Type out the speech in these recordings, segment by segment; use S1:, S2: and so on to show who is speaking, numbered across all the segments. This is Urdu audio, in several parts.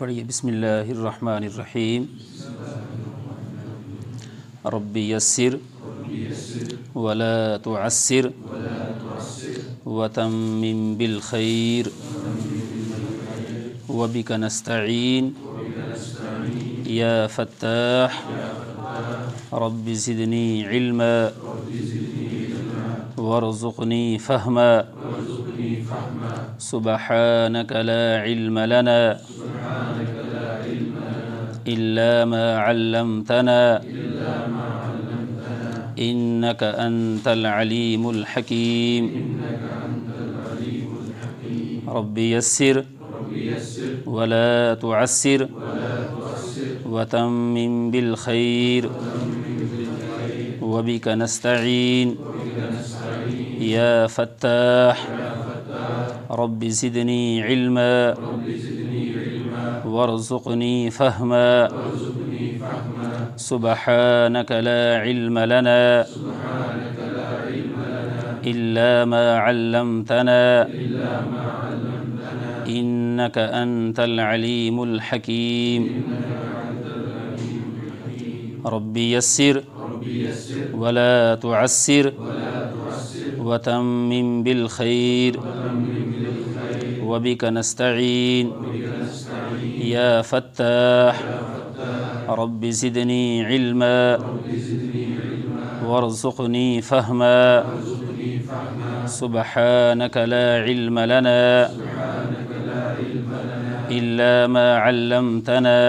S1: پڑھیے بسم اللہ الرحمن الرحیم رب یسر ولا تعسر وتمم بالخیر وبک نستعین یا فتاح رب زدنی علما وارزقنی فہما سبحانک لا علم لنا إلا ما علمتنا إنك أنت العليم الحكيم رب يسر ولا تعسر وتمم بالخير وبك نستعين يا فتاح رب زدني علما وارزقني فهما سبحانك لا علم لنا إلا ما علمتنا إنك أنت العليم الحكيم رب يسر ولا تعسر وتمم بالخير وبك نستعين يا فتاح رب زدني علما وارزقني فهما سبحانك لا علم لنا إلا ما علمتنا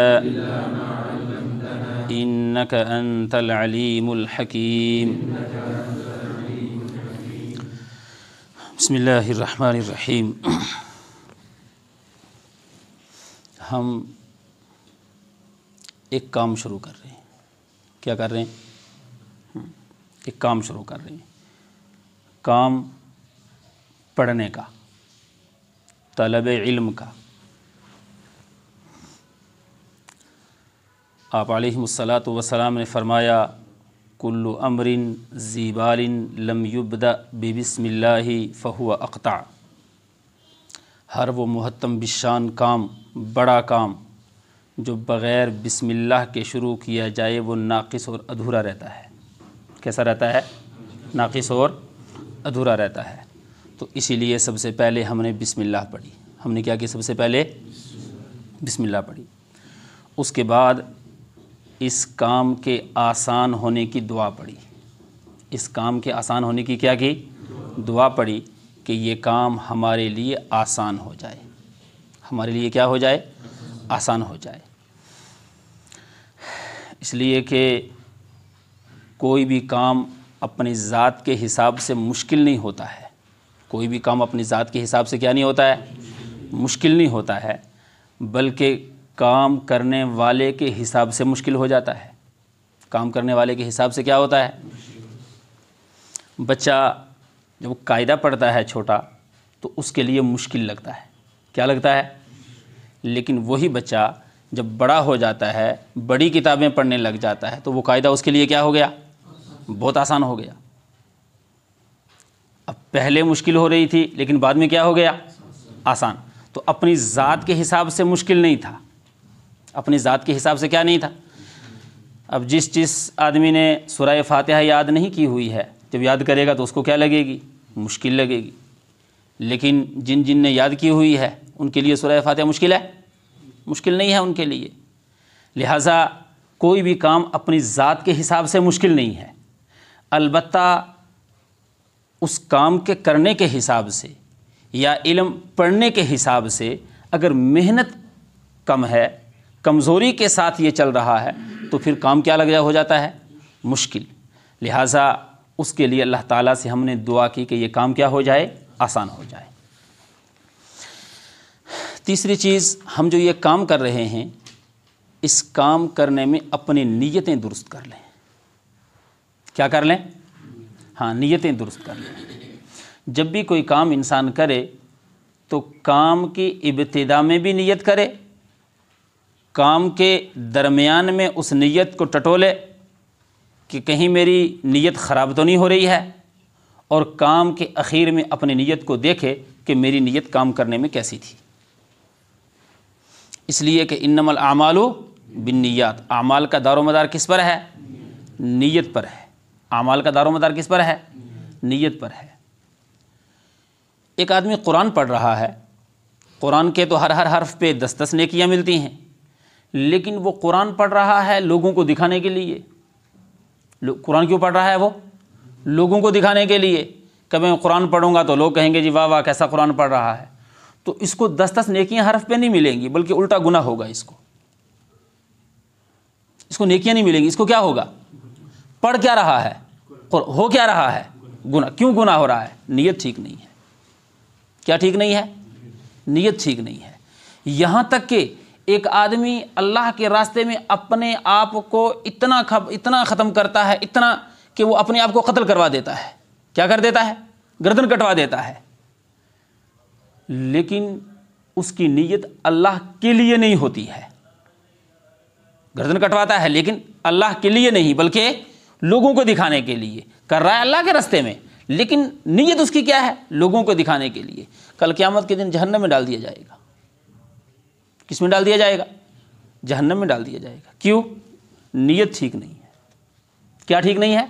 S1: إنك أنت العليم الحكيم بسم اللہ الرحمن الرحیم۔ ہم ایک کام شروع کر رہے ہیں۔ کیا کر رہے ہیں؟ ایک کام شروع کر رہے ہیں، کام پڑھنے کا، طلب علم کا۔ آپ علیہ الصلاۃ والسلام نے فرمایا کل امر ذی بال لم یبدأ ببسم اللہ فہو اقطع۔ ہر وہ محتم بالشان کام، بڑا کام جو بغیر بسم اللہ کے شروع کیا جائے وہ ناقص اور ادھورا رہتا ہے۔ کیسا رہتا ہے؟ ناقص اور ادھورا رہتا ہے۔ تو اسی لیے سب سے پہلے ہم نے بسم اللہ پڑھی۔ ہم نے کیا کہ سب سے پہلے بسم اللہ پڑھی۔ اس کے بعد اس کام کے آسان ہونے کی دعا پڑھی۔ اس کام کے آسان ہونے کی کیا کی؟ دعا پڑھی کہ یہ کام ہمارے لیے آسان ہو جائے، ہمارے لیے کیا ہو جائے؟ آسان ہو جائے۔ اس لیے کہ کوئی بھی کام اپنی ذات کے حساب سے مشکل نہیں ہوتا ہے۔ کوئی بھی کام اپنی ذات کے حساب سے کیا نہیں ہوتا ہے؟ مشکل نہیں ہوتا ہے، بلکہ کام کرنے والے کے حساب سے مشکل ہو جاتا ہے۔ کام کرنے والے کے حساب سے کیا ہوتا ہے؟ بچہ جب قاعدہ پڑھتا ہے چھوٹا تو اس کے لیے مشکل لگتا ہے۔ کیا لگتا ہے؟ لیکن وہی بچہ جب بڑا ہو جاتا ہے، بڑی کتابیں پڑھنے لگ جاتا ہے تو وہ قاعدہ اس کے لیے کیا ہو گیا؟ بہت آسان ہو گیا۔ اب پہلے مشکل ہو رہی تھی لیکن بعد میں کیا ہو گیا؟ آسان۔ تو اپنی ذات کے حساب سے مشکل نہیں تھا، اپنی ذات کے حساب سے کیا نہیں تھا؟ اب جس آدمی نے سورہ فاتحہ یاد نہیں کی ہوئی ہے، جب یاد کرے گا تو اس کو کیا لگے گی؟ مشکل لگے گی۔ لیکن جن نے یاد کی ہوئی ہے ان کے لیے سورہ فاتحہ مشکل ہے؟ مشکل نہیں ہے ان کے لیے۔ لہٰذا کوئی بھی کام اپنی ذات کے حساب سے مشکل نہیں ہے، البتہ اس کام کے کرنے کے حساب سے یا علم پڑھنے کے حساب سے اگر محنت کم ہے، کمزوری کے ساتھ یہ چل رہا ہے تو پھر کام کیا لگ ہو جاتا ہے؟ مشکل۔ لہٰذا اس کے لیے اللہ تعالیٰ سے ہم نے دعا کی کہ یہ کام کیا ہو جائے؟ آسان ہو جائے۔ تیسری چیز، ہم جو یہ کام کر رہے ہیں اس کام کرنے میں اپنی نیتیں درست کر لیں۔ کیا کر لیں؟ ہاں، نیتیں درست کر لیں۔ جب بھی کوئی کام انسان کرے تو کام کی ابتدا میں بھی نیت کرے، کام کے درمیان میں اس نیت کو ٹٹولے کہ کہیں میری نیت خراب تو نہیں ہو رہی ہے، اور کام کے اخیر میں اپنی نیت کو دیکھے کہ میری نیت کام کرنے میں کیسی تھی۔ اس لیے کہ انما الاعمال بالنیات، اعمال کا دار و مدار کس پر ہے؟ نیت پر ہے۔ اعمال کا دار و مدار کس پر ہے؟ نیت پر ہے۔ ایک آدمی قرآن پڑھ رہا ہے، قرآن کے تو ہر حرف پہ 10 نیکیاں ملتی ہیں، لیکن وہ قرآن پڑھ رہا ہے لوگوں کو دکھانے کے لیے۔ قرآن کیوں پڑھ رہا ہے وہ؟ لوگوں کو دکھانے کے لیے کہ میں قرآن پڑھوں گا تو لوگ کہیں گے جی واہ واہ کیسا قرآن پڑھ رہا ہے، تو اس کو 10 نیکیاں حرف پہ نہیں ملیں گی، بلکہ الٹا گناہ ہوگا۔ اس کو نیکیاں نہیں ملیں گی، اس کو کیا ہوگا؟ پڑھ کیا رہا ہے؟ ہو کیا رہا ہے؟ گناہ۔ کیوں گناہ ہو رہا ہے؟ نیت ٹھیک نہیں ہے۔ کیا ٹھیک نہیں ہے؟ نیت ٹھیک نہیں ہے۔ یہاں تک کہ ایک آدمی اللہ کے راستے میں اپنے آپ کو اتنا ختم کرتا ہے، اتنا کہ وہ اپنے آپ کو قتل کروا دیتا ہے۔ کیا کر دیتا ہے؟ گردن کٹوا دیتا ہے، لیکن اس کی نیت اللہ کے لیے نہیں ہوتی ہے۔ گردن کٹواتا ہے لیکن اللہ کے لیے نہیں، بلکہ لوگوں کو دکھانے کے لیے کر رہا ہے، اللہ کے راستے میں، لیکن نیت اس کی کیا ہے؟ لوگوں کو دکھانے کے لیے۔ کل قیامت کے دن جہنم میں ڈال دیا جائے گا۔ کس میں ڈال دیا جائے گا؟ جہنم میں ڈال دیا جائے گا۔ کیوں؟ نیت ٹھیک نہیں ہے۔ کیا ٹھیک نہیں ہے؟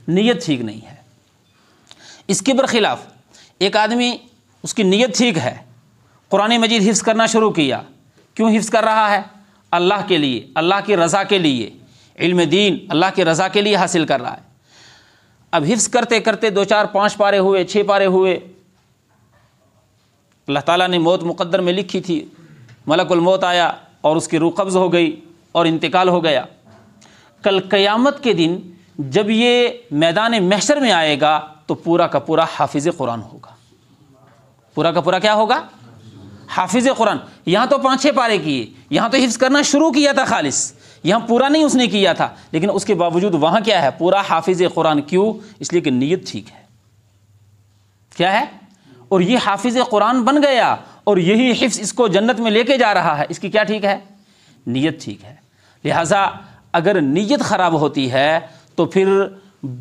S1: نیت ٹھیک نہیں ہے۔ اس کے برخلاف ایک آدمی، اس کی نیت ٹھیک ہے، قرآن مجید حفظ کرنا شروع کیا۔ کیوں حفظ کر رہا ہے؟ اللہ کے لیے، اللہ کی رضا کے لیے، علم دین اللہ کی رضا کے لیے حاصل کر رہا ہے۔ اب حفظ کرتے کرتے 2 4 5 پارے ہوئے، 6 پارے ہوئے، اللہ تعالیٰ نے موت مقدر میں لکھی تھی، ملک الموت آیا اور اس کی روح قبض ہو گئی اور انتقال ہو گیا۔ کل قیامت کے دن جب یہ میدان محشر میں آئے گا تو پورا کا پورا حافظ قرآن ہوگا۔ پورا کا پورا کیا ہوگا؟ حافظ قرآن۔ یہاں تو 5 6 پارے کیے، یہاں تو حفظ کرنا شروع کیا تھا خالص، یہاں پورا نہیں اس نے کیا تھا، لیکن اس کے باوجود وہاں کیا ہے؟ پورا حافظ قرآن۔ کیوں؟ اس لیے کہ نیت ٹھیک ہے۔ کیا ہے؟ اور یہ حافظ قرآن بن گیا اور یہی حفظ اس کو جنت میں لے کے جا رہا ہے۔ اس کی کیا ٹھیک ہے؟ نیت ٹھیک ہے۔ لہٰذا اگر نیت خراب ہوتی ہے تو پھر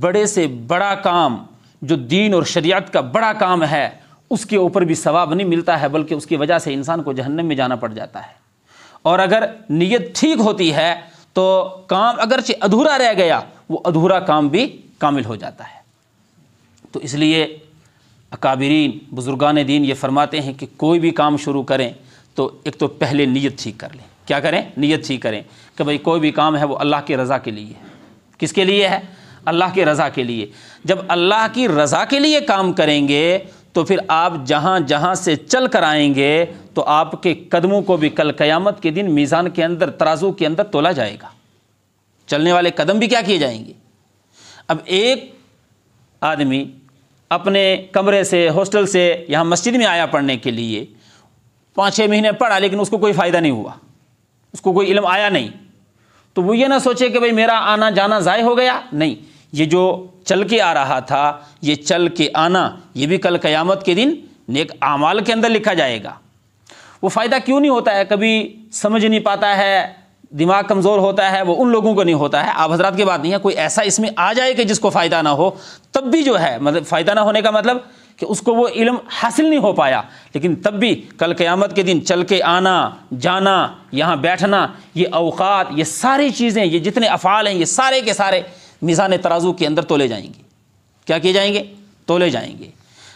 S1: بڑے سے بڑا کام جو دین اور شریعت کا بڑا کام ہے اس کے اوپر بھی ثواب نہیں ملتا ہے، بلکہ اس کی وجہ سے انسان کو جہنم میں جانا پڑ جاتا ہے۔ اور اگر نیت ٹھیک ہوتی ہے تو کام اگرچہ ادھورا رہ گیا، وہ ادھورا کام بھی کامل ہو جاتا ہے۔ تو اس لیے اکابرین بزرگان دین یہ فرماتے ہیں کہ کوئی بھی کام شروع کریں تو ایک تو پہلے نیت ٹھیک کر لیں۔ کیا کریں؟ نیت ٹھیک کریں کہ بھئی کوئی بھی کام ہے وہ اللہ کی رضا کے لیے ہے۔ کس کے لیے ہے؟ اللہ کی رضا کے لیے۔ جب اللہ کی رضا کے لیے کام کریں گے تو پھر آپ جہاں جہاں سے چل کر آئیں گے تو آپ کے قدموں کو بھی کل قیامت کے دن میزان کے اندر، ترازو کے اندر تولا جائے گا۔ چلنے والے قدم بھی کیا کیے جائیں گے؟ اب ایک آدمی اپنے کمرے سے، ہاسٹل سے یہاں مسجد میں آیا پڑھنے کے لیے، 5 6 مہینے پڑھا لیکن اس کو کوئی فائدہ نہیں ہوا، اس کو کوئی علم آیا نہیں، تو وہ یہ نہ سوچے کہ بھئی میرا آنا جانا ضائع ہو گیا۔ نہیں، یہ جو چل کے آ رہا تھا، یہ چل کے آنا، یہ بھی کل قیامت کے دن نیک اعمال کے اندر لکھا جائے گا۔ وہ فائدہ کیوں نہیں ہوتا ہے؟ کبھی سمجھ نہیں پاتا ہے، دماغ کمزور ہوتا ہے، وہ ان لوگوں کو نہیں ہوتا ہے، آپ حضرات کی بات نہیں ہے۔ کوئی ایسا اس میں آ جائے کہ جس کو فائدہ نہ ہو، تب بھی جو ہے مطلب فائدہ نہ ہونے کا مطلب کہ اس کو وہ علم حاصل نہیں ہو پایا، لیکن تب بھی کل قیامت کے دن چل کے آنا، جانا، یہاں بیٹھنا، یہ اوقات، یہ ساری چیزیں، یہ جتنے افعال ہیں، یہ سارے کے سارے میزان ترازو کے اندر تولے جائیں گے۔ کیا کیے جائیں گے؟ تولے جائیں گے۔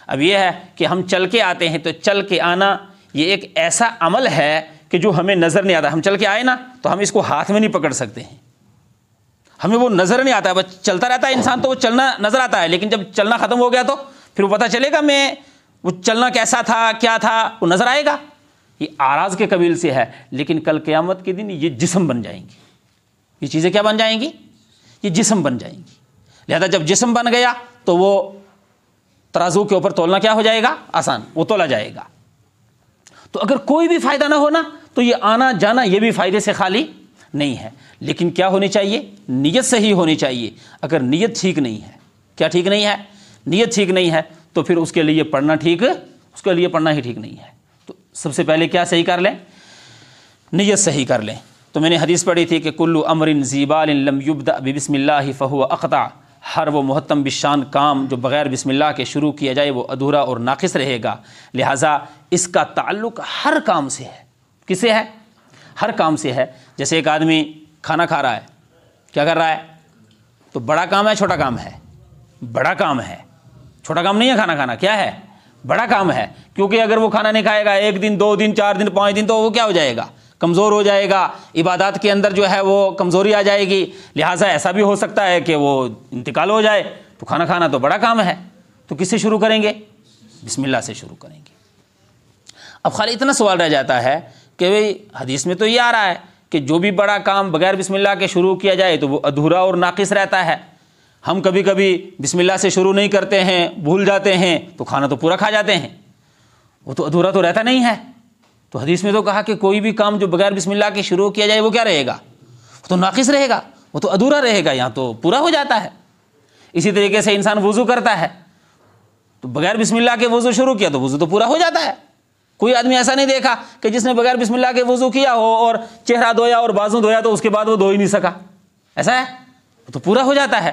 S1: اب یہ ہے کہ ہم چل کے آتے ہیں تو چل کے آنا یہ ایک ایسا عمل ہے کہ جو ہمیں نظر نہیں آتا۔ ہم چل کے آئے نا تو ہم اس کو ہاتھ میں نہیں پکڑ سکتے ہیں، ہمیں وہ نظر نہیں آتا ہے، بس چلتا رہتا ہے انسان تو وہ چلنا نظر آتا ہے، لیکن جب چلنا ختم ہو گیا تو پھر وہ پتہ چلے گا میں وہ چلنا کیسا تھا، کیا تھا، وہ نظر آئے گا۔ یہ اعراض کے قبیل سے ہے، لیکن کل قیامت کے دن یہ جسم بن جائیں گی۔ یہ چیزیں کیا بن جائیں گی؟ یہ جسم بن جائیں گی۔ لہذا جب جسم بن گیا تو وہ ترازو کے اوپر تولنا کیا ہو جائے گا؟ آسان، وہ تولا جائے گا۔ تو اگر کوئی بھی فائدہ نہ ہونا تو یہ آنا جانا یہ بھی فائدے سے خالی نہیں ہے، لیکن کیا ہونی چاہیے؟ نیت صحیح ہونی چاہیے۔ اگر نیت ٹھیک نہیں ہے، کیا ٹھیک نہیں ہے؟ نیت ٹھیک نہیں ہے تو پھر اس کے لیے پڑھنا اس کے لیے پڑھنا ہی ٹھیک نہیں ہے۔ تو سب سے پہلے کیا صحیح کر لیں؟ نیت صحیح کر لیں۔ تو میں نے حدیث پڑھی تھی کہ کلو امر زیبال لم یبدأ بسم اللہ فہو اقطع، ہر وہ محتم بشان کام جو بغیر بسم اللہ کے شروع کیا جائے وہ ادھورا اور ناقص رہے گا۔ لہٰذا اس کا تعلق ہر کام سے ہے۔ کس سے ہے؟ ہر کام سے ہے. جیسے ایک آدمی کھانا کھا رہا ہے, کیا کر رہا ہے؟ تو بڑا کام ہے چھوٹا کام ہے؟ بڑا کام ہے, چھوٹا کام نہیں ہے کھانا کھانا, کیا ہے؟ بڑا کام ہے. کیونکہ اگر وہ کھانا نہیں کھائے گا 1 دن 2 دن 4 دن 5 دن تو وہ کیا ہو جائے گا؟ کمزور ہو جائے گا, عبادات کے اندر جو ہے وہ کمزوری آ جائے گی. لہٰذا ایسا بھی ہو سکتا ہے کہ وہ انتقال ہو جائے. تو کھانا کھانا تو بڑا کام ہے, تو کس سے شروع کریں گے؟ بسم اللہ سے شروع کریں گے. اب خالی اتنا سوال رہ جاتا ہے کہ بھئی حدیث میں تو یہ آ رہا ہے کہ جو بھی بڑا کام بغیر بسم اللہ کے شروع کیا جائے تو وہ ادھورا اور ناقص رہتا ہے. ہم کبھی کبھی بسم اللہ سے شروع نہیں کرتے ہیں, بھول جاتے ہیں, تو کھانا تو پورا کھا جاتے ہیں, وہ تو ادھورا تو رہتا نہیں ہے. تو حدیث میں تو کہا کہ کوئی بھی کام جو بغیر بسم اللہ کے شروع کیا جائے وہ کیا رہے گا؟ وہ تو ناقص رہے گا, وہ تو ادھورا رہے گا, یہاں تو پورا ہو جاتا ہے. اسی طریقے سے انسان وضو کرتا ہے تو بغیر بسم اللہ کے وضو شروع کیا تو وضو تو پورا ہو جاتا ہے. کوئی آدمی ایسا نہیں دیکھا کہ جس نے بغیر بسم اللہ کے وضو کیا ہو اور چہرہ دھویا اور بازو دھویا تو اس کے بعد وہ دھو ہی نہیں سکا, ایسا ہے؟ وہ تو پورا ہو جاتا ہے.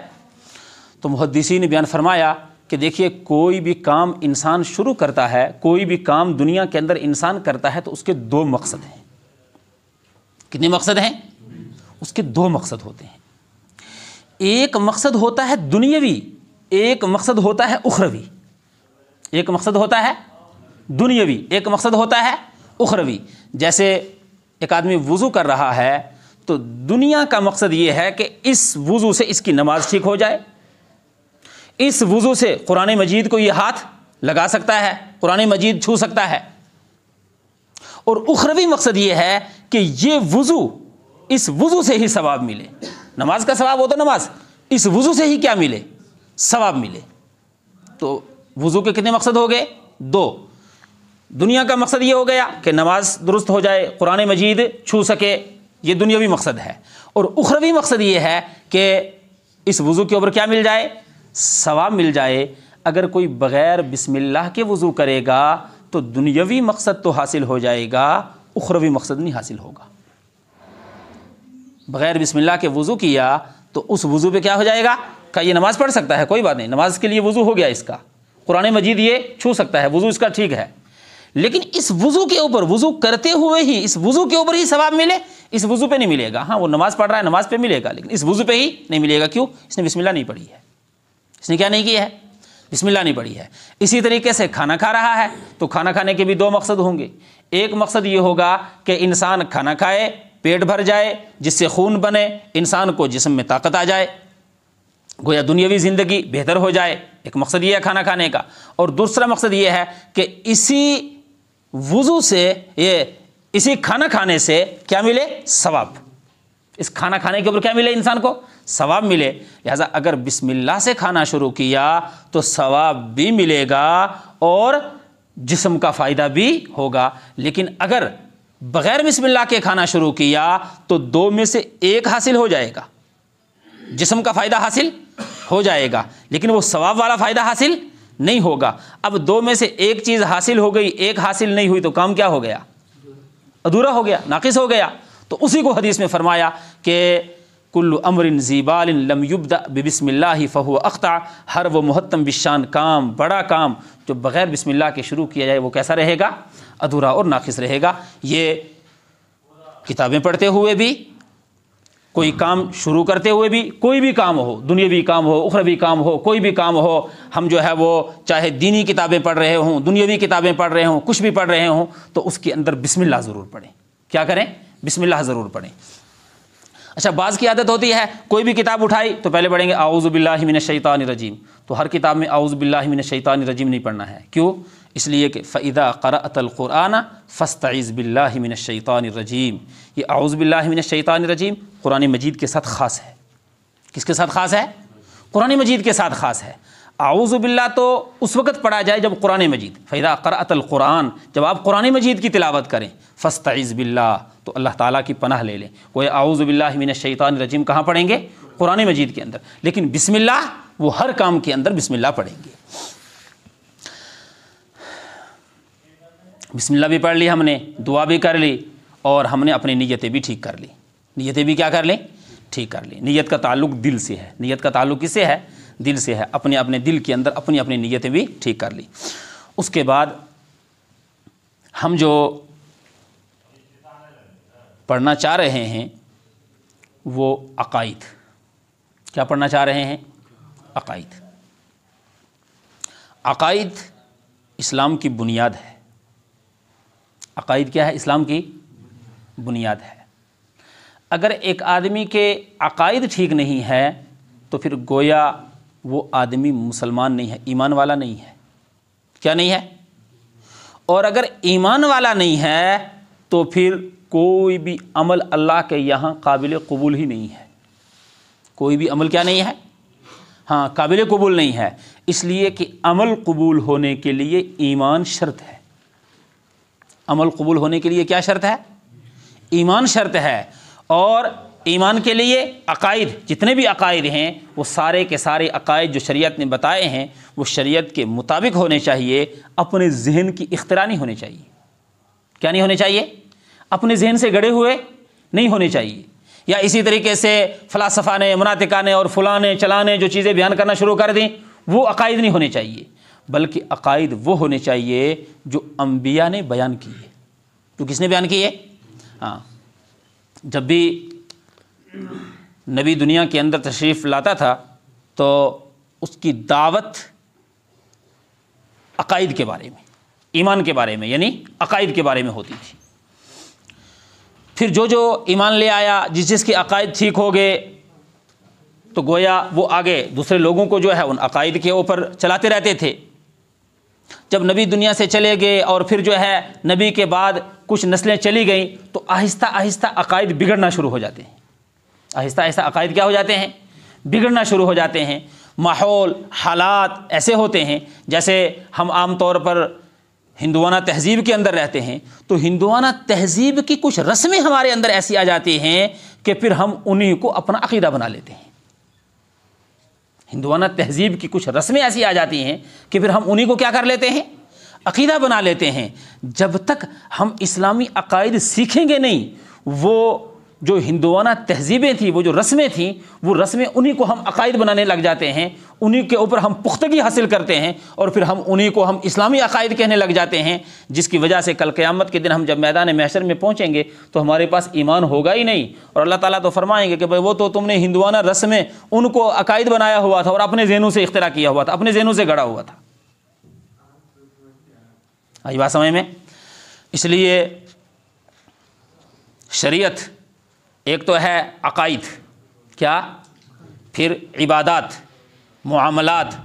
S1: تو محدثین نے بیان فرمایا کہ دیکھیے کوئی بھی کام انسان شروع کرتا ہے, کوئی بھی کام دنیا کے اندر انسان کرتا ہے تو اس کے 2 مقصد ہیں. کتنے مقصد ہیں؟ اس کے 2 مقصد ہوتے ہیں. ایک مقصد ہوتا ہے دنیاوی, ایک مقصد ہوتا ہے اخروی. ایک مقصد ہوتا ہے دنیاوی, ایک مقصد ہوتا ہے اخروی. جیسے ایک آدمی وضو کر رہا ہے تو دنیا کا مقصد یہ ہے کہ اس وضو سے اس کی نماز ٹھیک ہو جائے, اس وضو سے قرآن مجید کو یہ ہاتھ لگا سکتا ہے, قرآن مجید چھو سکتا ہے. اور اخروی مقصد یہ ہے کہ یہ وضو, اس وضو سے ہی ثواب ملے. نماز کا ثواب ہو تو نماز, اس وضو سے ہی کیا ملے؟ ثواب ملے. تو وضو کے کتنے مقصد ہو گئے؟ 2. دنیا کا مقصد یہ ہو گیا کہ نماز درست ہو جائے, قرآن مجید چھو سکے, یہ دنیاوی مقصد ہے. اور اخروی مقصد یہ ہے کہ اس وضو کے اوپر کیا مل جائے؟ ثواب مل جائے. اگر کوئی بغیر بسم اللہ کے وضو کرے گا تو دنیاوی مقصد تو حاصل ہو جائے گا, اخروی مقصد نہیں حاصل ہوگا. بغیر بسم اللہ کے وضو کیا تو اس وضو پہ کیا ہو جائے گا کہ یہ نماز پڑھ سکتا ہے, کوئی بات نہیں, نماز کے لیے وضو ہو گیا اس کا, قرآن مجید یہ چھو سکتا ہے, وضو اس کا ٹھیک ہے. لیکن اس وضو کے اوپر, وضو کرتے ہوئے ہی اس وضو کے اوپر ہی ثواب ملے, اس وضو پہ نہیں ملے گا. ہاں وہ نماز پڑھ رہا ہے, نماز پہ ملے گا, لیکن اس وضو پہ ہی نہیں ملے گا. کیوں؟ اس نے بسم اللہ نہیں پڑھی ہے. اس نے کیا نہیں کیا ہے؟ بسم اللہ نہیں پڑھی ہے. اسی طریقے سے کھانا کھا رہا ہے تو کھانا کھانے کے بھی 2 مقصد ہوں گے. ایک مقصد یہ ہوگا کہ انسان کھانا کھائے, پیٹ بھر جائے, جس سے خون بنے, انسان کو جسم میں طاقت آ جائے, گویا دنیاوی زندگی بہتر ہو جائے. ایک مقصد یہ ہے کھانا کھانے کا. اور دوسرا مقصد یہ ہے کہ اسی وضو سے, یہ اسی کھانا کھانے سے کیا ملے؟ ثواب. اس کھانا کھانے کے اوپر کیا ملے انسان کو؟ ثواب ملے. لہذا اگر بسم اللہ سے کھانا شروع کیا تو ثواب بھی ملے گا اور جسم کا فائدہ بھی ہوگا. لیکن اگر بغیر بسم اللہ کے کھانا شروع کیا تو 2 میں سے 1 حاصل ہو جائے گا, جسم کا فائدہ حاصل ہو جائے گا, لیکن وہ ثواب والا فائدہ حاصل نہیں ہوگا. اب 2 میں سے 1 چیز حاصل ہو گئی, 1 حاصل نہیں ہوئی تو کام کیا ہو گیا؟ ادھورا ہو گیا, ناقص ہو گیا. تو اسی کو حدیث میں فرمایا کہ کل امر ذی بال لم یبدأ ببسم اللہ فہو اخطأ. ہر وہ محتم بالشان کام, بڑا کام جو بغیر بسم اللہ کے شروع کیا جائے وہ کیسا رہے گا؟ ادھورا اور ناقص رہے گا. یہ کتابیں پڑھتے ہوئے بھی, کوئی کام شروع کرتے ہوئے بھی, کوئی بھی کام ہو, دنیاوی کام ہو, اخروی کام ہو, کوئی بھی کام ہو, ہم جو ہے وہ چاہے دینی کتابیں پڑھ رہے ہوں, دنیاوی کتابیں پڑھ رہے ہوں, کچھ بھی پڑھ رہے ہوں, تو اس کے اندر بسم اللہ ضرور پڑھیں. کیا کریں؟ بسم اللہ ضرور پڑھیں. اچھا, بعض کی عادت ہوتی ہے کوئی بھی کتاب اٹھائی تو پہلے پڑھیں گے اعوذ باللہ من الشیطان الرجیم. تو ہر کتاب میں اعوذ باللہ من الشیطان الرجیم نہیں پڑھنا ہے. کیوں؟ اس لیے کہ فَإِذَا قَرَأْتَ الْقُرْآنَ فَاسْتَعِذْ بِاللَّهِ مِنَ الشَّيْطَانِ الرَّجِيمِ. یہ اعوذ باللہ من الشیطان الرجیم قرآن مجید کے ساتھ خاص ہے. کس کے ساتھ خاص ہے؟ قرآن مجید کے ساتھ خاص ہے. اعوذ باللہ تو اس وقت پڑھا جائے جب قرآن مجید, فَإِذَا قَرَأْتَ الْقُرْآنَ, جب آپ قرآن مجید کی تلاوت کریں, فَاسْتَعِذْ بِاللَّهِ, تو اللہ تعالیٰ کی پناہ لے لیں. کوئی اعوذ باللہ من الشیطان الرجیم کہاں پڑھیں گے؟ قرآن مجید کے اندر. لیکن بسم اللہ وہ ہر کام کے اندر بسم اللہ پڑھیں گے. بسم اللہ بھی پڑھ لی ہم نے, دعا بھی کر لی, اور ہم نے اپنی نیتیں بھی ٹھیک کر لی. نیتیں بھی کیا کر لیں؟ ٹھیک کر لی. نیت کا تعلق دل سے ہے. نیت کا تعلق کس سے ہے؟ دل سے ہے. اپنے اپنے دل کے اندر اپنی اپنی نیتیں بھی ٹھیک کر لی. اس کے بعد ہم جو پڑھنا چاہ رہے ہیں وہ عقائد. کیا پڑھنا چاہ رہے ہیں؟ عقائد. عقائد اسلام کی بنیاد ہے. عقائد کیا ہے؟ اسلام کی بنیاد ہے. اگر ایک آدمی کے عقائد ٹھیک نہیں ہے تو پھر گویا وہ آدمی مسلمان نہیں ہے، ایمان والا نہیں ہے. کیا نہیں ہے؟ اور اگر ایمان والا نہیں ہے تو پھر کوئی بھی عمل اللہ کے یہاں قابل قبول ہی نہیں ہے. کوئی بھی عمل کیا نہیں ہے؟ ہاں، قابل قبول نہیں ہے. اس لیے کہ عمل قبول ہونے کے لیے ایمان شرط ہے. عمل قبول ہونے کے لیے کیا شرط ہے؟ ایمان شرط ہے. اور ایمان کے لیے عقائد، جتنے بھی عقائد ہیں وہ سارے کے سارے عقائد جو شریعت نے بتائے ہیں وہ شریعت کے مطابق ہونے چاہیے، اپنے ذہن کی اختراع نہیں ہونے چاہیے. کیا نہیں ہونے چاہیے؟ اپنے ذہن سے گڑے ہوئے نہیں ہونے چاہیے. یا اسی طریقے سے فلاسفہ نے، مناطقہ نے اور فلاں نے چلانے جو چیزیں بیان کرنا شروع کر دیں وہ عقائد نہیں ہونے چاہیے، بلکہ عقائد وہ ہونے چاہیے جو انبیاء نے بیان کیے. تو کس نے بیان کیے؟ ہاں، جب بھی نبی دنیا کے اندر تشریف لاتا تھا تو اس کی دعوت عقائد کے بارے میں، ایمان کے بارے میں، یعنی عقائد کے بارے میں ہوتی تھی. پھر جو جو ایمان لے آیا، جس کے عقائد ٹھیک ہو گئے تو گویا وہ آگے دوسرے لوگوں کو جو ہے ان عقائد کے اوپر چلاتے رہتے تھے. جب نبی دنیا سے چلے گئے اور پھر جو ہے نبی کے بعد کچھ نسلیں چلی گئیں تو آہستہ آہستہ عقائد بگڑنا شروع ہو جاتے ہیں. آہستہ آہستہ عقائد کیا ہو جاتے ہیں؟ بگڑنا شروع ہو جاتے ہیں. ماحول، حالات ایسے ہوتے ہیں، جیسے ہم عام طور پر ہندوانہ تہذیب کے اندر رہتے ہیں تو ہندوانہ تہذیب کی کچھ رسمیں ہمارے اندر ایسی آ جاتی ہیں کہ پھر ہم انہی کو اپنا عقیدہ بنا لیتے ہیں. ہندوانہ تہذیب کی کچھ رسمیں ایسی آ جاتی ہیں کہ پھر ہم انہی کو کیا کر لیتے ہیں؟ عقیدہ بنا لیتے ہیں. جب تک ہم اسلامی عقائد سیکھیں گے نہیں، وہ جو ہندوانہ تہذیبیں تھیں، وہ جو رسمیں تھیں، وہ رسمیں انہی کو ہم عقائد بنانے لگ جاتے ہیں، انہی کے اوپر ہم پختگی حاصل کرتے ہیں اور پھر ہم انہی کو ہم اسلامی عقائد کہنے لگ جاتے ہیں، جس کی وجہ سے کل قیامت کے دن ہم جب میدان محشر میں پہنچیں گے تو ہمارے پاس ایمان ہوگا ہی نہیں. اور اللہ تعالیٰ تو فرمائیں گے کہ بھئی وہ تو تم نے ہندوانہ رسمیں ان کو عقائد بنایا ہوا تھا اور اپنے ذہنوں سے اختراع کیا ہوا تھا، اپنے ذہنوں سے گڑا ہوا تھا. آئی بات سمجھ میں؟ اس لیے شریعت ایک تو ہے عقائد، کیا؟ پھر عبادات، معاملات،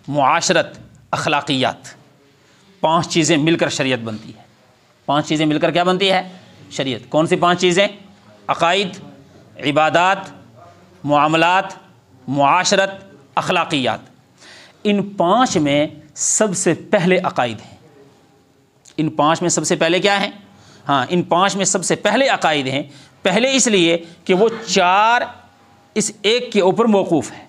S1: معاشرت، اخلاقیات. 5 چیزیں مل کر شریعت بنتی ہے. 5 چیزیں مل کر کیا بنتی ہے؟ شریعت. کون سی 5 چیزیں؟ عقائد، عبادات، معاملات، معاشرت، اخلاقیات. ان 5 میں سب سے پہلے عقائد ہیں. ان 5 میں سب سے پہلے کیا ہیں؟ ہاں، ان 5 میں سب سے پہلے عقائد ہیں. پہلے اس لیے کہ وہ 4 اس ایک کے اوپر موقوف ہیں.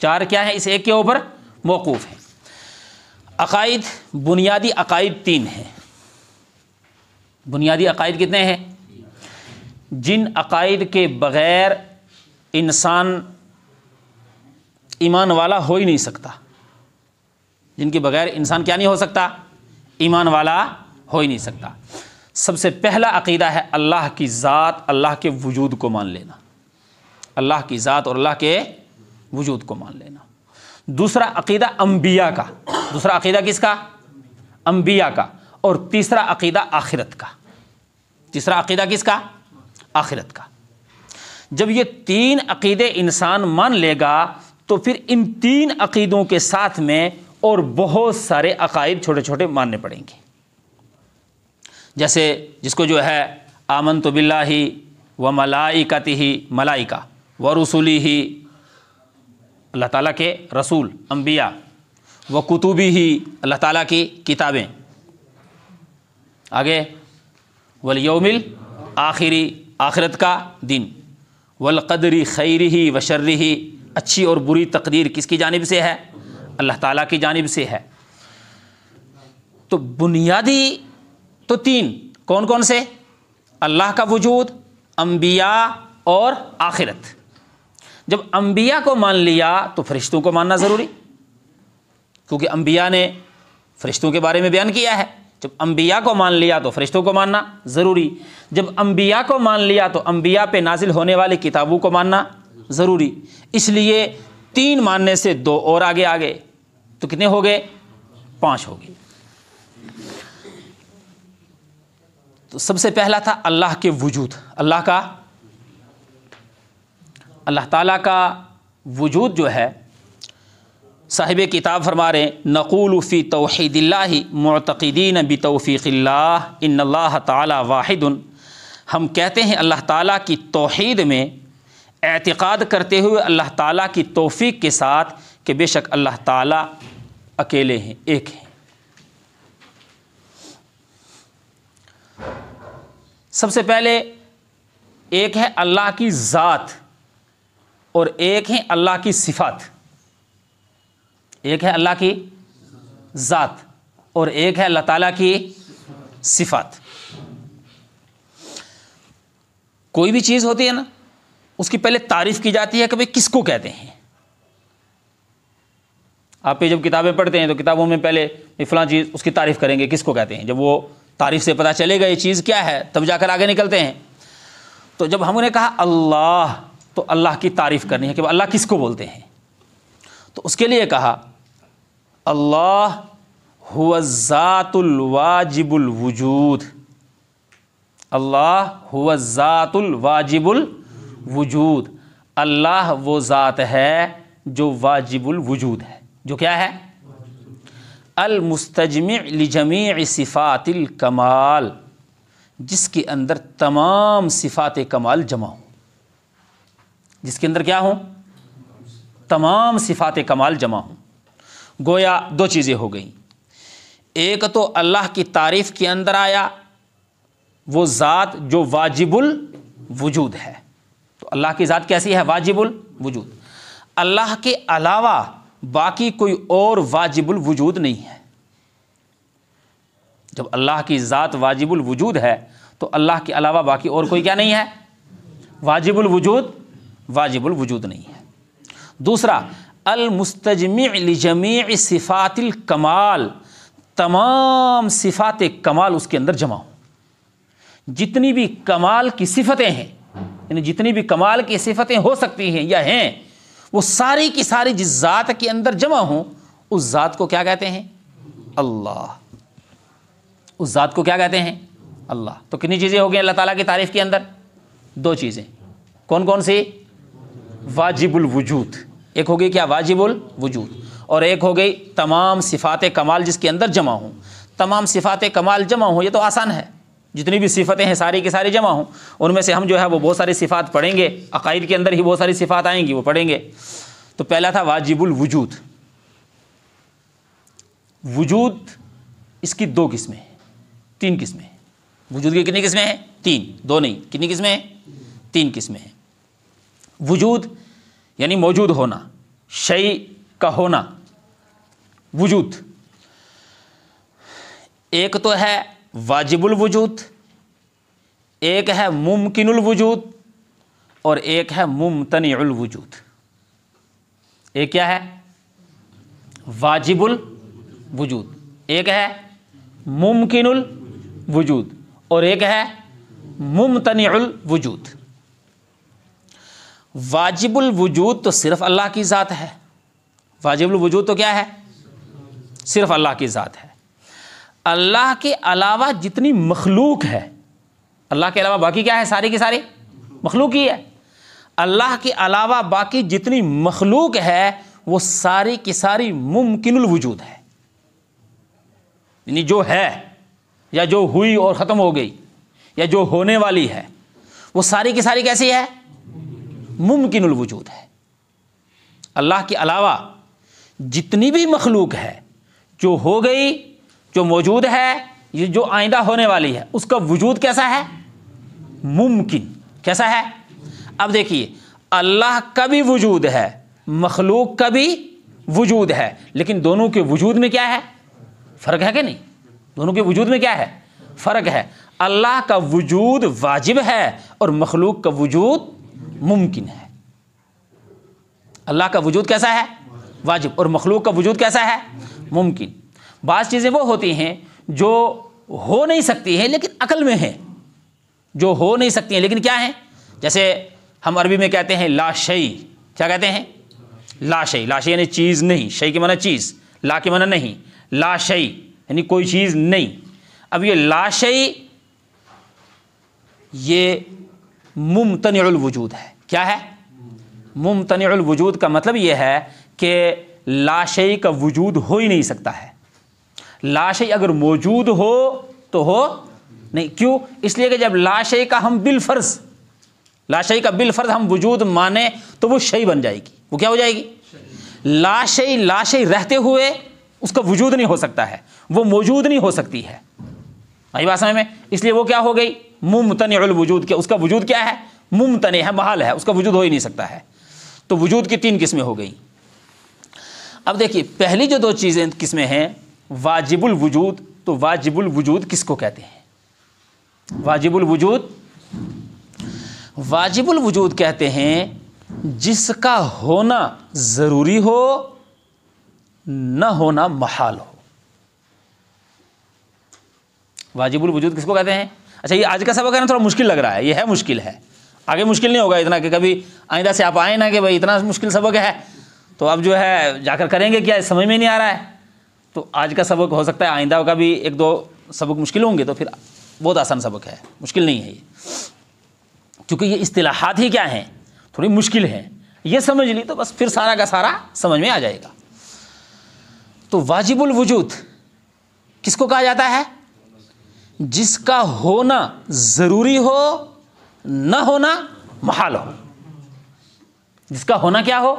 S1: 4 کیا ہے؟ اس ایک کے اوپر موقوف ہیں. عقائد، بنیادی عقائد 3 ہیں. بنیادی عقائد کتنے ہیں؟ جن عقائد کے بغیر انسان ایمان والا ہو ہی نہیں سکتا. جن کے بغیر انسان کیا نہیں ہو سکتا؟ ایمان والا ہو ہی نہیں سکتا. سب سے پہلا عقیدہ ہے اللہ کی ذات، اللہ کے وجود کو مان لینا. اللہ کی ذات اور اللہ کے وجود کو مان لینا. دوسرا عقیدہ انبیاء کا. دوسرا عقیدہ کس کا؟ انبیاء کا. اور تیسرا عقیدہ آخرت کا. تیسرا عقیدہ کس کا؟ آخرت کا. جب یہ 3 عقیدے انسان مان لے گا تو پھر ان 3 عقیدوں کے ساتھ میں اور بہت سارے عقائد چھوٹے چھوٹے ماننے پڑیں گے. جیسے جس کو جو ہے آمنت باللہ و ملائکتہ، ملائکہ و رسولہ، اللہ تعالیٰ کے رسول انبیاء، و کتبہ، اللہ تعالیٰ کی کتابیں، آگے والیوم الآخر، آخرت کا دن، والقدر خیرہ و شرہ، اچھی اور بری تقدیر کس کی جانب سے ہے؟ اللہ تعالیٰ کی جانب سے ہے. تو بنیادی تو 3 کون کون سے؟ اللہ کا وجود، انبیاء اور آخرت. جب انبیاء کو مان لیا تو فرشتوں کو ماننا ضروری، کیونکہ انبیاء نے فرشتوں کے بارے میں بیان کیا ہے جب انبیاء کو مان لیا تو فرشتوں کو ماننا ضروری، جب انبیاء کو مان لیا تو انبیاء پہ نازل ہونے والی کتابوں کو ماننا ضروری۔ اس لیے 3 ماننے سے 2 اور آگے آ گئے، تو کتنے ہو گئے؟ 5 ہو گئے۔ تو سب سے پہلا تھا اللہ کے وجود، اللہ تعالیٰ کا وجود جو ہے، صاحب کتاب فرما رہے ہیں نقول فی توحید اللہ معتقدین بتوفیق اللہ ان اللہ تعالی واحد، ہم کہتے ہیں اللہ تعالیٰ کی توحید میں اعتقاد کرتے ہوئے اللہ تعالیٰ کی توفیق کے ساتھ کہ بے شک اللہ تعالیٰ اکیلے ہیں، ایک ہیں۔ سب سے پہلے ایک ہے اللہ کی ذات اور ایک ہے اللہ کی صفات، ایک ہے اللہ کی ذات اور ایک ہے اللہ تعالیٰ کی صفات۔ کوئی بھی چیز ہوتی ہے نا، اس کی پہلے تعریف کی جاتی ہے کہ بھئی کس کو کہتے ہیں۔ آپ پہ جب کتابیں پڑھتے ہیں تو کتابوں میں پہلے فلاں چیز اس کی تعریف کریں گے کس کو کہتے ہیں، جب وہ تعریف سے پتہ چلے گا یہ چیز کیا ہے تب جا کر آگے نکلتے ہیں۔ تو جب ہم نے کہا اللہ، تو اللہ کی تعریف کرنی ہے کہ اللہ کس کو بولتے ہیں، تو اس کے لیے کہا اللہ هو الذات الواجب الوجود، اللہ هو الذات الواجب الوجود، اللہ وہ ذات ہے جو واجب الوجود ہے، جو کیا ہے؟ المستجمع لجمیع صفات الکمال، جس کے اندر تمام صفات کمال جمع ہوں، جس کے اندر کیا ہوں؟ تمام صفات کمال جمع ہوں۔ گویا 2 چیزیں ہو گئیں، ایک تو اللہ کی تعریف کے اندر آیا وہ ذات جو واجب الوجود ہے، تو اللہ کی ذات کیسی ہے؟ واجب الوجود۔ اللہ کے علاوہ باقی کوئی اور واجب الوجود نہیں ہے۔ جب اللہ کی ذات واجب الوجود ہے تو اللہ کے علاوہ باقی اور کوئی کیا نہیں ہے؟ واجب الوجود، واجب الوجود نہیں ہے۔ دوسرا المستجمع لجمیع صفات الکمال، تمام صفات کمال اس کے اندر جمع ہوں، جتنی بھی کمال کی صفتیں ہیں، یعنی جتنی بھی کمال کی صفتیں ہو سکتی ہیں یا ہیں، وہ ساری کی ساری جس ذات کے اندر جمع ہوں، اس ذات کو کیا کہتے ہیں؟ اللہ۔ اس ذات کو کیا کہتے ہیں؟ اللہ۔ تو کتنی چیزیں ہو گئی اللہ تعالیٰ کی تعریف کے اندر؟ 2 چیزیں۔ کون کون سی؟ واجب الوجود، ایک ہو گئی کیا؟ واجب الوجود، اور ایک ہو گئی تمام صفات کمال جس کے اندر جمع ہوں۔ تمام صفات کمال جمع ہوں، یہ تو آسان ہے، جتنی بھی صفتیں ہیں ساری کی ساری جمع ہوں، ان میں سے ہم جو ہے وہ بہت ساری صفات پڑھیں گے، عقائد کے اندر ہی بہت ساری صفات آئیں گی، وہ پڑھیں گے۔ تو پہلا تھا واجب الوجود۔ وجود اس کی 2 قسمیں ہیں، 3 قسمیں ہیں۔ وجود کی کتنی قسمیں ہیں؟ 3، 2 نہیں، کتنی قسمیں ہیں؟ 3 قسمیں ہیں۔ وجود یعنی موجود ہونا، شیء کا ہونا، وجود۔ ایک تو ہے واجب الوجود، ایک ہے ممکن الوجود، اور ایک ہے ممتنع الوجود۔ ایک کیا ہے؟ واجب الوجود، ایک ہے ممکن الوجود، اور ایک ہے ممتنع الوجود۔ واجب الوجود تو صرف اللہ کی ذات ہے، واجب الوجود تو کیا ہے؟ صرف اللہ کی ذات ہے۔ اللہ کے علاوہ جتنی مخلوق ہے، اللہ کے علاوہ باقی کیا ہے؟ ساری کی ساری مخلوق ہی ہے۔ اللہ کے علاوہ باقی جتنی مخلوق ہے وہ ساری کی ساری ممکن الوجود ہے، یعنی جو ہے یا جو ہوئی اور ختم ہو گئی یا جو ہونے والی ہے، وہ ساری کی ساری کیسی ہے؟ ممکن الوجود ہے۔ اللہ کے علاوہ جتنی بھی مخلوق ہے، جو ہو گئی، جو موجود ہے، یہ جو آئندہ ہونے والی ہے، اس کا وجود کیسا ہے؟ ممکن۔ کیسا ہے؟ اب دیکھیے، اللہ کا بھی وجود ہے، مخلوق کا بھی وجود ہے، لیکن دونوں کے وجود میں کیا ہے؟ فرق ہے کہ نہیں؟ دونوں کے وجود میں کیا ہے؟ فرق ہے۔ اللہ کا وجود واجب ہے اور مخلوق کا وجود ممکن ہے۔ اللہ کا وجود کیسا ہے؟ واجب، اور مخلوق کا وجود کیسا ہے؟ ممکن۔ بعض چیزیں وہ ہوتی ہیں جو ہو نہیں سکتی ہیں لیکن عقل میں ہیں، جو ہو نہیں سکتی ہیں لیکن کیا ہیں؟ جیسے ہم عربی میں کہتے ہیں لا شیء، کیا کہتے ہیں؟ لا شیء، لا شیء یعنی چیز نہیں، شیء کے معنی چیز، لا کے معنی نہیں، لا شیء یعنی کوئی چیز نہیں۔ اب یہ لا شیء یہ ممتنع الوجود ہے، کیا ہے؟ ممتنع الوجود کا مطلب یہ ہے کہ لا شیء کا وجود ہو ہی نہیں سکتا ہے۔ لا شیء اگر موجود ہو تو ہو نہیں، کیوں؟ اس لیے کہ جب لا شیء کا ہم بالفرض، لا شیء کا بالفرض ہم وجود مانے تو وہ شیء بن جائے گی، وہ کیا ہو جائے گی؟ لا شیء رہتے ہوئے اس کا وجود نہیں ہو سکتا ہے، وہ موجود نہیں ہو سکتی ہے، آئی بات سمجھ میں؟ اس لیے وہ کیا ہو گئی؟ ممتنع الوجود، کیا اس کا وجود کیا ہے؟ ممتنع ہے، محال ہے، اس کا وجود ہو ہی نہیں سکتا ہے۔ تو وجود کی 3 قسمیں ہو گئی۔ اب دیکھیے پہلی جو 2 چیزیں قسمیں ہیں واجب الوجود، تو واجب الوجود کس کو کہتے ہیں؟ واجب الوجود، واجب الوجود کہتے ہیں جس کا ہونا ضروری ہو نہ ہونا محال ہو۔ واجب الوجود کس کو کہتے ہیں؟ اچھا یہ آج کا سبق ہے نا، تھوڑا مشکل لگ رہا ہے، یہ ہے مشکل ہے، آگے مشکل نہیں ہوگا اتنا کہ کبھی آئندہ سے آپ آئیں نا کہ بھائی اتنا مشکل سبق ہے تو اب جو ہے جا کر کریں گے کیا، سمجھ میں نہیں آ رہا ہے۔ تو آج کا سبق ہو سکتا ہے آئندہ کا بھی 1-2 سبق مشکل ہوں گے، تو پھر بہت آسان سبق ہے، مشکل نہیں ہے یہ، کیونکہ یہ اصطلاحات ہی کیا ہیں؟ تھوڑی مشکل ہیں، یہ سمجھ لی تو بس پھر سارا کا سارا سمجھ میں آ جائے گا۔ تو واجب الوجود کس کو کہا جاتا ہے؟ جس کا ہونا ضروری ہو نہ ہونا محال ہو، جس کا ہونا کیا ہو؟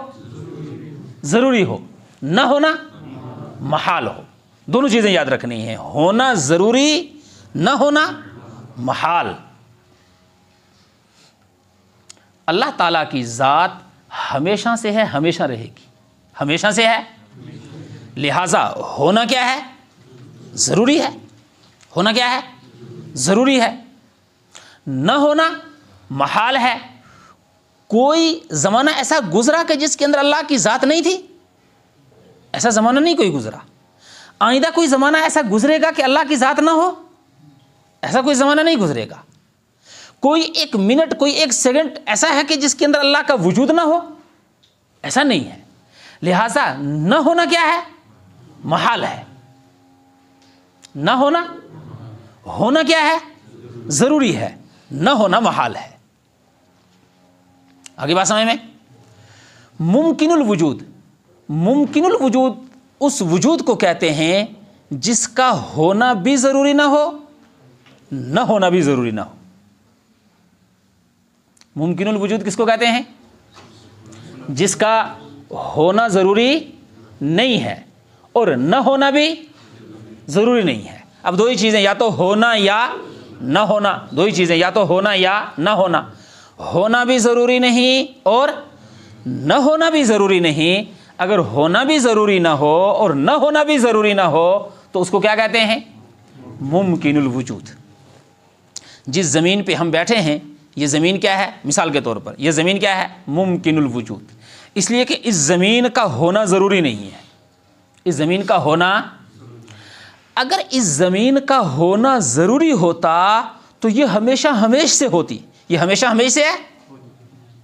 S1: ضروری ہو، نہ ہونا محال ہو۔ دونوں چیزیں یاد رکھنی ہیں، ہونا ضروری، نہ ہونا محال۔ اللہ تعالیٰ کی ذات ہمیشہ سے ہے، ہمیشہ رہے گی، ہمیشہ سے ہے، لہذا ہونا کیا ہے؟ ضروری ہے، ہونا کیا ہے؟ ضروری ہے، نہ ہونا محال ہے۔ کوئی زمانہ ایسا گزرا کہ جس کے اندر اللہ کی ذات نہیں تھی؟ ایسا زمانہ نہیں کوئی گزرا۔ آئندہ کوئی زمانہ ایسا گزرے گا کہ اللہ کی ذات نہ ہو؟ ایسا کوئی زمانہ نہیں گزرے گا۔ کوئی 1 منٹ، کوئی 1 سیکنڈ ایسا ہے کہ جس کے اندر اللہ کا وجود نہ ہو؟ ایسا نہیں ہے، لہذا نہ ہونا کیا ہے؟ محال ہے، نہ ہونا، ہونا کیا ہے؟ ضروری ہے، نہ ہونا محال ہے۔ آگے بات سمجھ میں؟ ممکن الوجود، ممکن الوجود اس وجود کو کہتے ہیں جس کا ہونا بھی ضروری نہ ہو، نہ ہونا بھی ضروری نہ ہو۔ ممکن الوجود کس کو کہتے ہیں؟ جس کا ہونا ضروری نہیں ہے اور نہ ہونا بھی ضروری نہیں ہے۔ اب 2 ہی چیزیں، یا تو ہونا یا نہ ہونا، 2 ہی چیزیں، یا تو ہونا یا نہ ہونا۔ ہونا بھی ضروری نہیں اور نہ ہونا بھی ضروری نہیں۔ اگر ہونا بھی ضروری نہ ہو اور نہ ہونا بھی ضروری نہ ہو تو اس کو کیا کہتے ہیں؟ ممکن الوجود۔ جس زمین پہ ہم بیٹھے ہیں یہ زمین کیا ہے؟ مثال کے طور پر یہ زمین کیا ہے؟ ممکن الوجود، اس لیے کہ اس زمین کا ہونا ضروری نہیں ہے۔ اس زمین کا ہونا، اگر اس زمین کا ہونا ضروری ہوتا تو یہ ہمیشہ ہمیش سے ہوتی۔ یہ ہمیشہ ہمیش سے ہے؟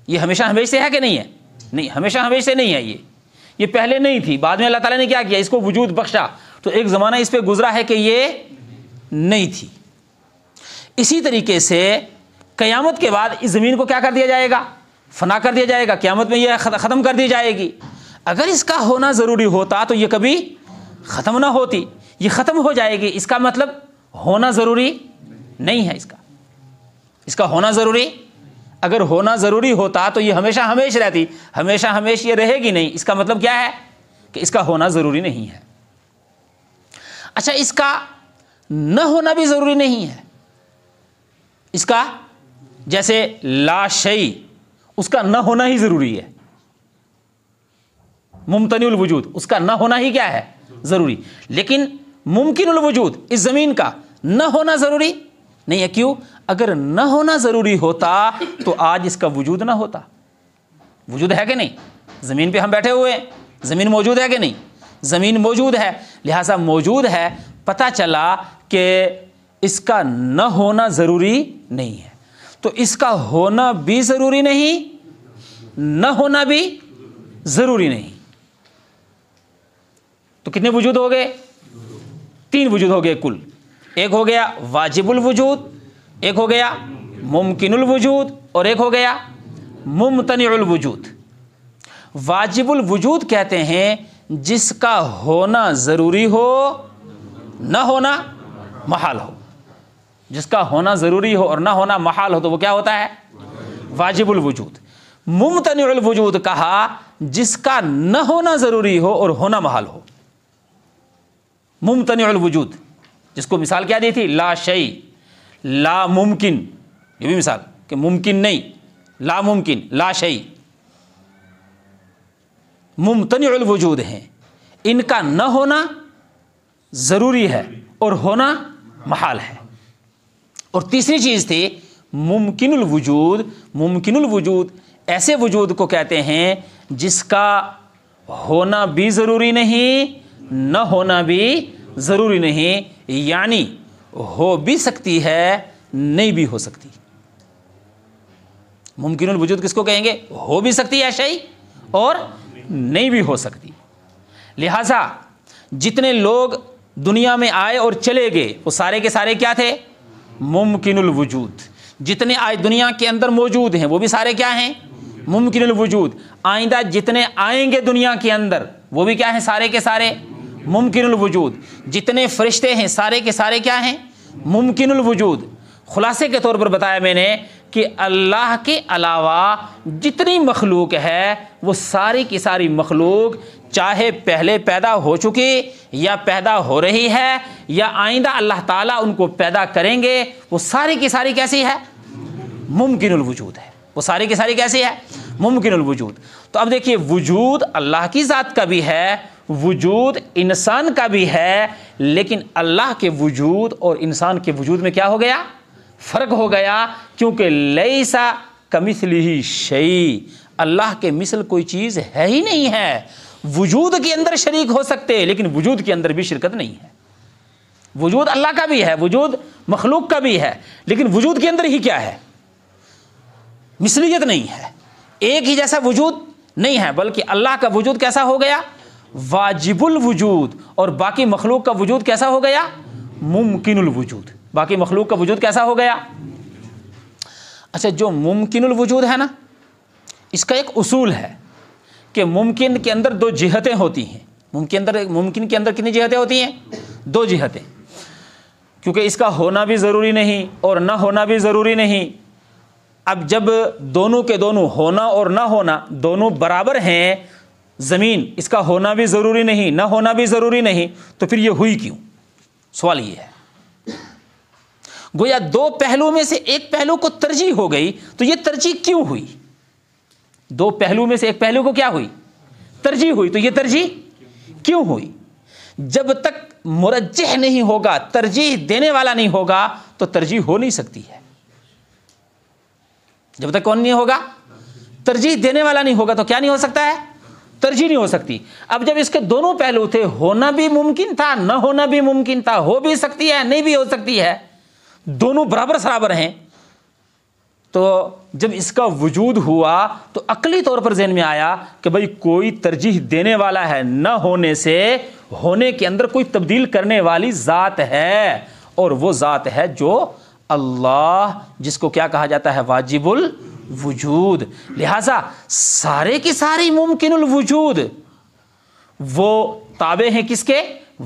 S1: یہ ہمیشہ ہمیش سے ہے کہ نہیں ہے؟ نہیں، ہمیشہ ہمیش سے نہیں ہے۔ یہ پہلے نہیں تھی، بعد میں اللہ تعالیٰ نے کیا کیا؟ اس کو وجود بخشا، تو ایک زمانہ اس پہ گزرا ہے کہ یہ نہیں تھی۔ اسی طریقے سے قیامت کے بعد اس زمین کو کیا کر دیا جائے گا؟ فنا کر دیا جائے گا، قیامت میں یہ ختم کر دی جائے گی۔ اگر اس کا ہونا ضروری ہوتا تو یہ کبھی ختم نہ ہوتی، یہ ختم ہو جائے گی۔ اس کا مطلب ہونا ضروری نہیں ہے، اس کا ہونا ضروری، اگر ہونا ضروری ہوتا تو یہ ہمیشہ ہمیش رہتی، ہمیشہ ہمیش یہ رہے گی نہیں۔ اس کا مطلب کیا ہے؟ کہ اس کا ہونا ضروری نہیں ہے۔ اچھا، اس کا نہ ہونا بھی ضروری نہیں ہے۔ اس کا جیسے لا شیء، اس کا نہ ہونا ہی ضروری ہے۔ ممتنع الوجود، اس کا نہ ہونا ہی کیا ہے؟ ضروری۔ لیکن ممکن الوجود، اس زمین کا نہ ہونا ضروری نہیں ہے۔ کیوں؟ اگر نہ ہونا ضروری ہوتا تو آج اس کا وجود نہ ہوتا۔ وجود ہے کہ نہیں؟ زمین پہ ہم بیٹھے ہوئے ہیں، زمین موجود ہے کہ نہیں؟ زمین موجود ہے، لہٰذا موجود ہے۔ پتہ چلا کہ اس کا نہ ہونا ضروری نہیں ہے، تو اس کا ہونا بھی ضروری نہیں، نہ ہونا بھی ضروری نہیں۔ تو کتنے وجود ہو گئے؟ 3 وجود ہو گئے کل۔ ایک ہو گیا واجب الوجود، ایک ہو گیا ممکن الوجود، اور ایک ہو گیا ممتنع الوجود۔ واجب الوجود کہتے ہیں جس کا ہونا ضروری ہو نہ ہونا محال ہو، جس کا ہونا ضروری ہو اور نہ ہونا محال ہو تو وہ کیا ہوتا ہے؟ واجب الوجود۔ ممتنع الوجود کہا جس کا نہ ہونا ضروری ہو اور ہونا محال ہو۔ ممتنع الوجود جس کو مثال کیا دی تھی؟ لا شیء، لا ممکن، یہ بھی مثال کہ ممکن نہیں، لا ممکن، لا شیء۔ ممتنع الوجود ہیں، ان کا نہ ہونا ضروری ہے اور ہونا محال ہے۔ اور تیسری چیز تھی ممکن الوجود۔ ممکن الوجود ایسے وجود کو کہتے ہیں جس کا ہونا بھی ضروری نہیں، نہ ہونا بھی ضروری نہیں، یعنی ہو بھی سکتی ہے نہیں بھی ہو سکتی۔ ممکن الوجود کس کو کہیں گے؟ ہو بھی سکتی ہے شیء اور نہیں بھی ہو سکتی۔ لہذا جتنے لوگ دنیا میں آئے اور چلے گئے وہ سارے کے سارے کیا تھے؟ ممکن الوجود۔ جتنے آج دنیا کے اندر موجود ہیں وہ بھی سارے کیا ہیں؟ ممکن الوجود۔ آئندہ جتنے آئیں گے دنیا کے اندر وہ بھی کیا ہیں؟ سارے کے سارے ممکن الوجود۔ جتنے فرشتے ہیں سارے کے سارے کیا ہیں؟ ممکن الوجود۔ خلاصے کے طور پر بتایا میں نے کہ اللہ کے علاوہ جتنی مخلوق ہے وہ ساری کی ساری مخلوق چاہے پہلے پیدا ہو چکی یا پیدا ہو رہی ہے یا آئندہ اللہ تعالیٰ ان کو پیدا کریں گے، وہ ساری کی ساری کیسی ہے؟ ممکن الوجود ہے۔ وہ ساری کی ساری کیسی ہے؟ ممکن الوجود۔ تو اب دیکھیے وجود اللہ کی ذات کا بھی ہے، وجود انسان کا بھی ہے، لیکن اللہ کے وجود اور انسان کے وجود میں کیا ہو گیا؟ فرق ہو گیا، کیونکہ لیسا کمثلہ شیء، اللہ کے مثل کوئی چیز ہے ہی نہیں ہے۔ وجود کے اندر شریک ہو سکتے لیکن وجود کے اندر بھی شرکت نہیں ہے۔ وجود اللہ کا بھی ہے، وجود مخلوق کا بھی ہے، لیکن وجود کے اندر ہی کیا ہے؟ مثلیت نہیں ہے، ایک ہی جیسا وجود نہیں ہے، بلکہ اللہ کا وجود کیسا ہو گیا؟ واجب الوجود، اور باقی مخلوق کا وجود کیسا ہو گیا؟ ممکن الوجود۔ باقی مخلوق کا وجود کیسا ہو گیا؟ اچھا، جو ممکن الوجود ہے نا، اس کا ایک اصول ہے کہ ممکن کے اندر 2 جہتیں ہوتی ہیں۔ ممکن کے اندر کتنی جہتیں ہوتی ہیں؟ 2 جہتیں، کیونکہ اس کا ہونا بھی ضروری نہیں اور نہ ہونا بھی ضروری نہیں۔ اب جب دونوں کے دونوں ہونا اور نہ ہونا دونوں برابر ہیں، زمین اس کا ہونا بھی ضروری نہیں نہ ہونا بھی ضروری نہیں، تو پھر یہ ہوئی کیوں؟ سوال یہ ہے۔ گویا 2 پہلو میں سے ایک پہلو کو ترجیح ہو گئی، تو یہ ترجیح کیوں ہوئی؟ 2 پہلو میں سے ایک پہلو کو کیا ہوئی؟ ترجیح ہوئی، تو یہ ترجیح کیوں ہوئی؟ جب تک مرجح نہیں ہوگا، ترجیح دینے والا نہیں ہوگا تو ترجیح ہو نہیں سکتی ہے۔ جب تک کون نہیں ہوگا؟ ترجیح دینے والا نہیں ہوگا تو کیا نہیں ہو سکتا ہے؟ ترجیح نہیں ہو سکتی۔ اب جب اس کے دونوں پہلو تھے، ہونا بھی ممکن تھا نہ ہونا بھی ممکن تھا، ہو بھی سکتی ہے نہیں بھی ہو سکتی ہے، دونوں برابر سرابر ہیں، تو جب اس کا وجود ہوا تو عقلی طور پر ذہن میں آیا کہ بھئی کوئی ترجیح دینے والا ہے، نہ ہونے سے ہونے کے اندر کوئی تبدیل کرنے والی ذات ہے، اور وہ ذات ہے جو اللہ، جس کو کیا کہا جاتا ہے؟ واجب الوجود۔ لہذا سارے کی ساری ممکن الوجود وہ تابع ہیں کس کے؟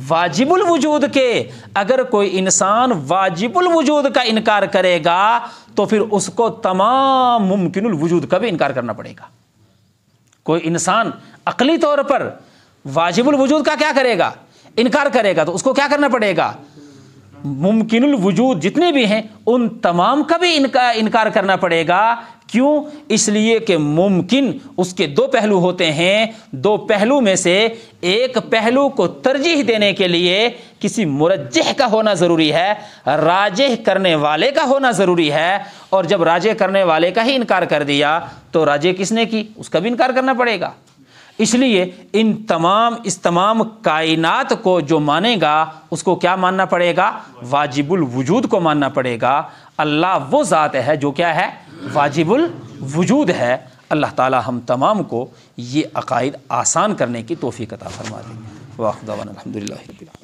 S1: واجب الوجود کے۔ اگر کوئی انسان واجب الوجود کا انکار کرے گا تو پھر اس کو تمام ممکن الوجود کا بھی انکار کرنا پڑے گا۔ کوئی انسان عقلی طور پر واجب الوجود کا کیا کرے گا؟ انکار کرے گا، تو اس کو کیا کرنا پڑے گا؟ ممکن الوجود جتنے بھی ہیں ان تمام کا بھی انکار کرنا پڑے گا۔ کیوں؟ اس لیے کہ ممکن اس کے 2 پہلو ہوتے ہیں، 2 پہلو میں سے ایک پہلو کو ترجیح دینے کے لیے کسی مرجح کا ہونا ضروری ہے، راجح کرنے والے کا ہونا ضروری ہے، اور جب راجح کرنے والے کا ہی انکار کر دیا تو راجح کس نے کی؟ اس کا بھی انکار کرنا پڑے گا۔ اس لیے اس تمام کائنات کو جو مانے گا اس کو کیا ماننا پڑے گا؟ واجب الوجود کو ماننا پڑے گا۔ اللہ وہ ذات ہے جو کیا ہے؟ واجب الوجود ہے۔ اللہ تعالی ہم تمام کو یہ عقائد آسان کرنے کی توفیق عطا فرما دیں۔ واخر دعوانا الحمدللہ رب العالمین۔